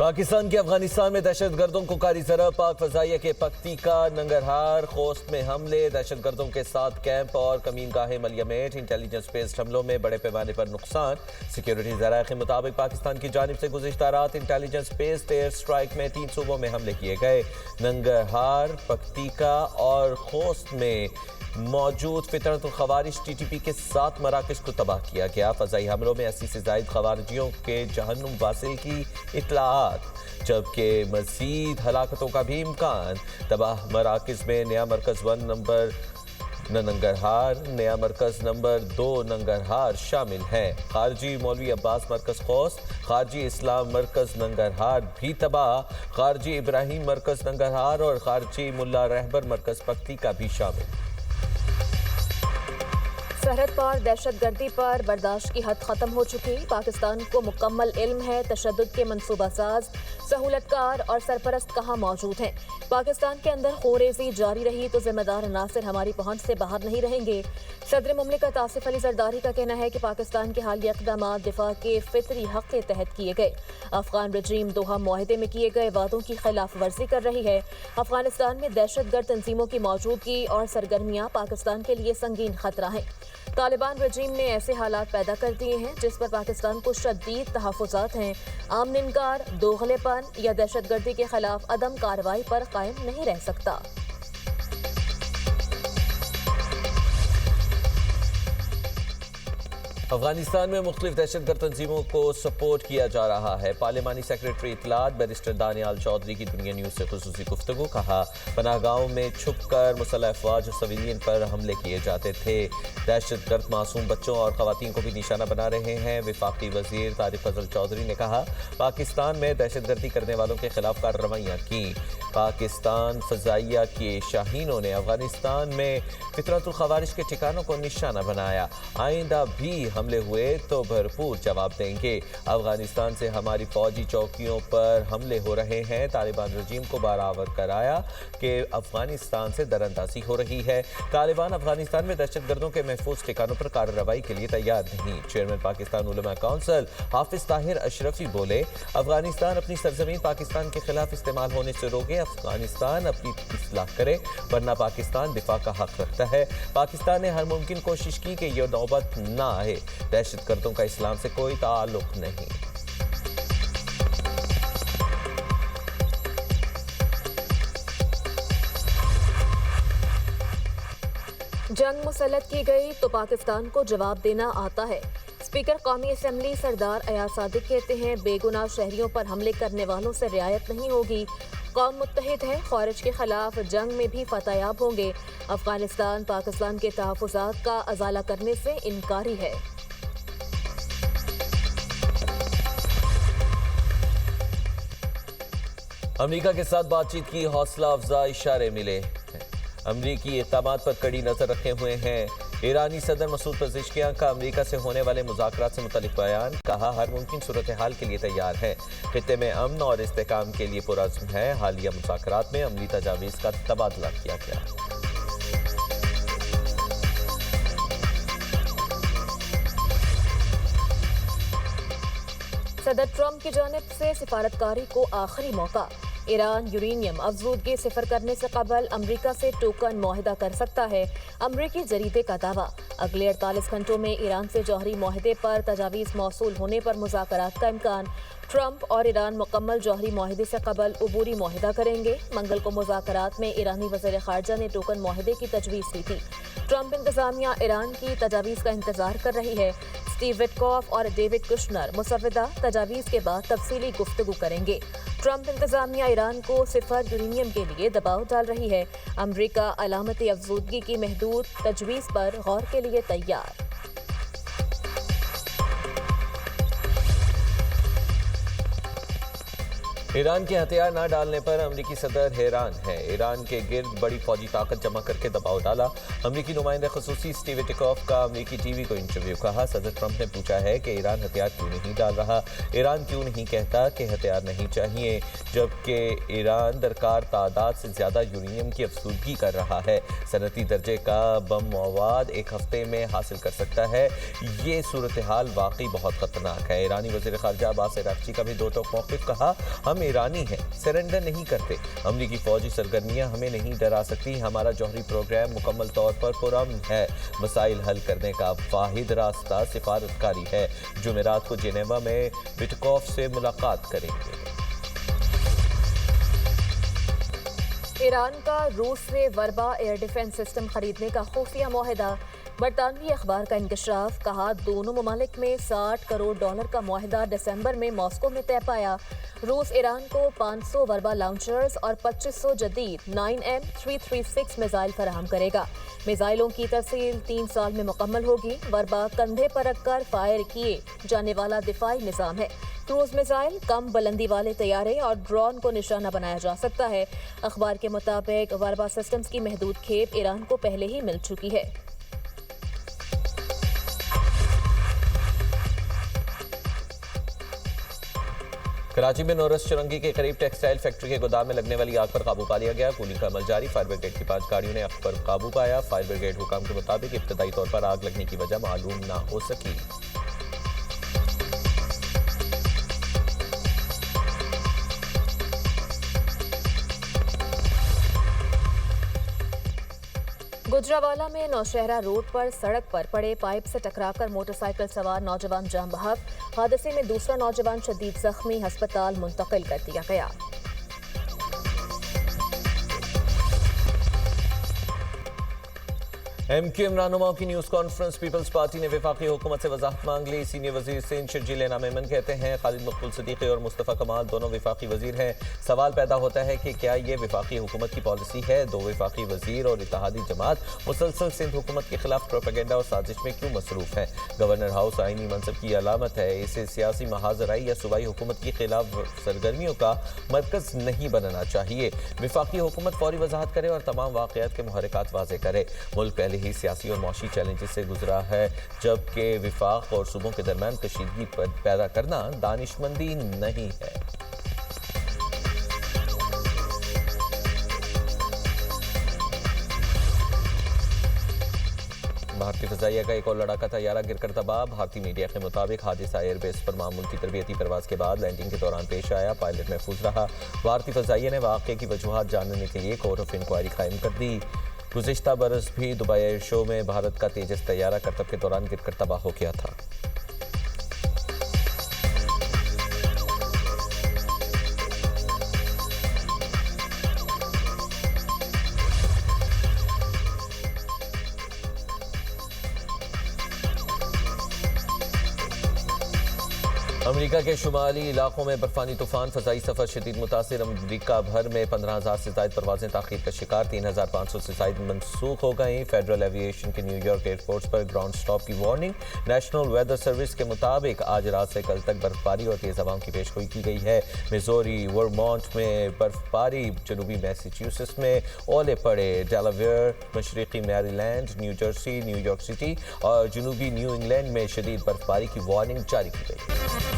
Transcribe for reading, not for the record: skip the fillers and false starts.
पाकिस्तान की अफगानिस्तान में दहशतगर्दों को कारी ज़रब। पाक फजाइया के पख्तीका, नंगरहार, खोस्त में हमले। दहशतगर्दों के 7 कैंप और कमीनगाहें मलियामेट। इंटेलिजेंस बेस्ड हमलों में बड़े पैमाने पर नुकसान। सिक्योरिटी ज़राए के मुताबिक पाकिस्तान की जानिब से गुज़िश्ता रात इंटेलिजेंस बेस्ड एयर स्ट्राइक में 3 सूबों में हमले किए गए। नंगरहार, पख्तीका और खोस्त में मौजूद फितरतुल खवारिज TTP के 7 मराकज़ को तबाह किया गया। फ़ज़ाई हमलों में 80 से ज़ायद खवारिजियों के जहन्नुम वासिल की इत्तलाआत, जबकि मज़ीद हलाकतों का भी इम्कान। तबाह मराकज़ में नया मरकज़ 1 नंबर नंगरहार, नया मरकज़ नंबर 2 नंगरहार शामिल हैं। खारजी मौलवी अब्बास मरकज़ खोस्त, खारजी इस्लाम मरकज़ नंगरहार भी तबाह। खारजी इब्राहिम मरकज़ नंगरहार और खारजी मुल्ला रहबर मरकज़ पख्तीका भी शामिल। सरहद पार दहशतगर्दी पर बर्दाश्त की हद ख़त्म हो चुकी। पाकिस्तान को मुकम्मल इल्म है तशद्दुद के मनसूबासाज, सहूलतकार और सरपरस्त कहाँ मौजूद हैं। पाकिस्तान के अंदर खूरेज़ी जारी रही तो जिम्मेदार अनासर हमारी पहुंच से बाहर नहीं रहेंगे। सदर मुमलिकत आसिफ अली जरदारी का कहना है कि पाकिस्तान के हालिया इक़दामात दिफा के फितरी हक़ के तहत किए गए। अफगान रजीम दोहा मुआहदे में किए गए वादों की खिलाफ वर्जी कर रही है। अफगानिस्तान में दहशतगर्द तंजीमों की मौजूदगी और सरगर्मियाँ पाकिस्तान के लिए संगीन खतरा हैं। तालिबान रजीम ने ऐसे हालात पैदा कर दिए हैं जिस पर पाकिस्तान को शदीद तहफ़्फ़ुज़ात हैं। आमन इनकार, दोगलेपन या दहशतगर्दी के खिलाफ अदम कार्रवाई पर कायम नहीं रह सकता। अफगानिस्तान में मुख्तलिफ दहशतगर्द तंजीमों को सपोर्ट किया जा रहा है। पार्लिमानी सेक्रेटरी इत्तलात बैरिस्टर दानियाल चौधरी की दुनिया न्यूज़ से खुसूसी गुफ्तगू। कहा, पनाहगाहों में छुप कर मुसल्लह अफवाज और सिविलियन पर हमले किए जाते थे। दहशतगर्द मासूम बच्चों और खवातीन को भी निशाना बना रहे हैं। वफाकी वजीर तारिक फजल चौधरी ने कहा, पाकिस्तान में दहशतगर्दी करने वालों के खिलाफ कार्रवाइयाँ की। पाकिस्तान फजाइया के शाहीनों ने अफगानिस्तान में फितरतुल खवारिज के ठिकानों को निशाना बनाया। आइंदा भी हमले हुए तो भरपूर जवाब देंगे। अफगानिस्तान से हमारी फौजी चौकियों पर हमले हो रहे हैं। तालिबान रजीम को बराबर कराया कि अफगानिस्तान से दरअंदाजी हो रही है। तालिबान अफगानिस्तान में दहशतगर्दों के महफूज ठिकानों पर कार्रवाई के लिए तैयार नहीं। चेयरमैन पाकिस्तान उलमा काउंसिल हाफिज ताहिर अशरफी बोले, अफगानिस्तान अपनी सरजमीन पाकिस्तान के खिलाफ इस्तेमाल होने से रोके। अफगानिस्तान अपनी इस्लाह करे, वरना पाकिस्तान दिफा का हक रखता है। पाकिस्तान ने हर मुमकिन कोशिश की कि यह नौबत ना आए। दहशतगर्दों का इस्लाम से कोई ताल्लुक नहीं। जंग मुसल्लत की गई तो पाकिस्तान को जवाब देना आता है। स्पीकर कौमी असम्बली सरदार अयाज सादिक कहते हैं, बेगुनाह शहरियों पर हमले करने वालों से रियायत नहीं होगी। कौम मुत्तहिद है, खारिज के खिलाफ जंग में भी फतहयाब होंगे। अफगानिस्तान पाकिस्तान के तहफ़्फ़ुज़ात का अज़ाला करने से इनकारी है। अमेरिका के साथ बातचीत की हौसला अफजा इशारे मिले। अमरीकी इक़दामात पर कड़ी नज़र रखे हुए हैं। ईरानी सदर मसूद पज़ेश्कियान का अमेरिका से होने वाले मुज़ाकरात से मुतल्लिक़ बयान। कहा, हर मुमकिन सूरत हाल के लिए तैयार है। खित्ते में अमन और इस्तेहकाम के लिए पुरअज़्म है। हालिया मुज़ाकरात में अमली तजावीज़ का तबादला किया गया। सदर ट्रंप की जानिब से सिफारतकारी को आखिरी मौका। ईरान यूरेनियम अफजूदगी सिफर करने से कबल अमरीका से टोकन मुआहिदा कर सकता है। अमरीकी जरीदे का दावा, अगले 48 घंटों में ईरान से जौहरी मुआहिदे पर तजावीज़ मौसूल होने पर मुज़ाकरात का इम्कान। ट्रंप और ईरान मुकम्मल जौहरी मुआहिदे से कबल अबूरी मुआहिदा करेंगे। मंगल को मुज़ाकरात में ईरानी वज़ीर ख़ारजा ने टोकन मुआहिदे की तजवीज़ दी थी। ट्रंप इंतज़ामिया ईरान की तजावीज़ का इंतज़ार कर रही है। स्टीव विटकॉफ और डेविड कुशनर मुसव्विदा तजावीज़ के बाद तफसीली गुफ्तगू करेंगे। ट्रंप इंतज़ामिया ईरान को सिफर यूरेनियम के लिए दबाव डाल रही है। अमरीका अलामती अफजूदगी की महदूद तजवीज़ पर गौर के लिए तैयार। ایران کے ہتھیار نہ ڈالنے پر امریکی صدر حیران ہے. ایران کے گرد بڑی فوجی طاقت جمع کر کے دباؤ ڈالا. امریکی نمائندہ خصوصی اسٹیو وٹکوف کا امریکی ٹی وی کو انٹرویو. کہا صدر ٹرمپ نے پوچھا ہے کہ ایران ہتھیار کیوں نہیں ڈال رہا. ایران کیوں نہیں کہتا کہ ہتھیار نہیں چاہیے جبکہ ایران درکار تعداد سے زیادہ یورینیم کی افزودگی کر رہا ہے. صنعتی درجے کا بم مواد ایک ہفتے میں حاصل کر سکتا ہے. یہ صورتحال واقعی بہت خطرناک ہے. ایرانی وزیر خارجہ عباس عراقچی کا بھی دو ٹوک موقف. کہا ہم ایرانی ہیں, سرنڈر نہیں کرتے. امریکی فوجی سرگرمیاں ہمیں نہیں ڈرا سکتی. ہمارا جوہری پروگرام مکمل طور پر پرامن ہے. مسائل حل کرنے کا واحد راستہ سفارتکاری ہے. جمعرات کو جنیوا میں وٹکوف سے ملاقات کریں گے. ایران کا روس سے وربا ایئر ڈیفنس سسٹم خریدنے کا خفیہ معاہدہ. برطانوی اخبار کا انکشاف. کہا دونوں ممالک میں $60 کروڑ کا معاہدہ دسمبر میں ماسکو میں طے پایا. روس ایران کو 500 وربا لانچرز اور 2500 جدید 9M336 میزائل فراہم کرے گا. میزائلوں کی ترسیل 3 سال میں مکمل ہوگی. وربا کندھے پر رکھ کر فائر کیے جانے والا دفاعی نظام ہے. کروز میزائل, کم بلندی والے طیارے اور ڈرون کو نشانہ بنایا جا سکتا ہے. اخبار کے مطابق وربا سسٹمز کی محدود کھیپ ایران کو پہلے ہی مل چکی ہے. کراچی میں نورس چرنگی کے قریب ٹیکسٹائل فیکٹری کے گودام میں لگنے والی آگ پر قابو پا لیا گیا. کولنگ کا عمل جاری. فائر بریگیڈ کی 5 گاڑیوں نے آگ پر قابو پایا. فائر بریگیڈ حکام کے مطابق ابتدائی طور پر آگ لگنے کی وجہ معلوم نہ ہو سکی. گجراوالا میں نوشہرہ روڈ پر سڑک پر پڑے پائپ سے ٹکرا کر موٹر سائیکل سوار نوجوان جاں بحق. حادثے میں دوسرا نوجوان شدید زخمی, ہسپتال منتقل کر دیا گیا. ایم کیو ایم رہنماؤں کی نیوز کانفرنس. پیپلز پارٹی نے وفاقی حکومت سے وضاحت مانگ لی. سینئر وزیر سندھ شرجیل انعام ایمن کہتے ہیں خالد مقبول صدیقی اور مصطفیٰ کمال دونوں وفاقی وزیر ہیں. سوال پیدا ہوتا ہے کہ کیا یہ وفاقی حکومت کی پالیسی ہے؟ دو وفاقی وزیر اور اتحادی جماعت مسلسل سندھ حکومت کے خلاف پروپیگنڈا اور سازش میں کیوں مصروف ہیں؟ گورنر ہاؤس آئینی منصب کی علامت ہے. اسے سیاسی محاذرائی یا صوبائی حکومت کے خلاف سرگرمیوں کا مرکز نہیں بننا چاہیے. وفاقی حکومت فوری وضاحت کرے اور تمام واقعات کے محرکات واضح کرے. ملک پہلے ہی سیاسی اور معاشی چیلنجز سے گزرا ہے, جبکہ وفاق اور صوبوں کے درمیان کشیدگی پیدا کرنا دانشمندی نہیں ہے. بھارتی فضائیہ کا ایک اور لڑاکا طیارہ گر کر تباہ. بھارتی میڈیا کے مطابق حادثہ ایئر بیس پر معمول کی تربیتی پرواز کے بعد لینڈنگ کے دوران پیش آیا. پائلٹ محفوظ رہا. بھارتی فضائیہ نے واقعے کی وجوہات جاننے کے لیے کورٹ آف انکوائری قائم کر دی. گزشتہ برس بھی دبئی ایئر شو میں بھارت کا تیجس طیارہ کرتب کے دوران گر کر تباہ ہو گیا تھا. امریکہ کے شمالی علاقوں میں برفانی طوفان, فضائی سفر شدید متاثر. امریکہ بھر میں 15,000 سے زائد پروازیں تاخیر کا شکار. 3,500 سے زائد منسوخ ہو گئیں. فیڈرل ایوی ایشن کے نیو یارک ایئرپورٹس پر گراؤنڈ سٹاپ کی وارننگ. نیشنل ویدر سروس کے مطابق آج رات سے کل تک برفباری اور تیز ہواؤں کی پیشگوئی کی گئی ہے. میزوری, ورمونٹ میں برفباری. جنوبی میساچیوسیٹس میں اولے پڑے. ڈیلاویئر, مشرقی Maryland, New Jersey, New York City اور جنوبی نیو انگلینڈ میں شدید برفباری کی وارننگ جاری کی گئی.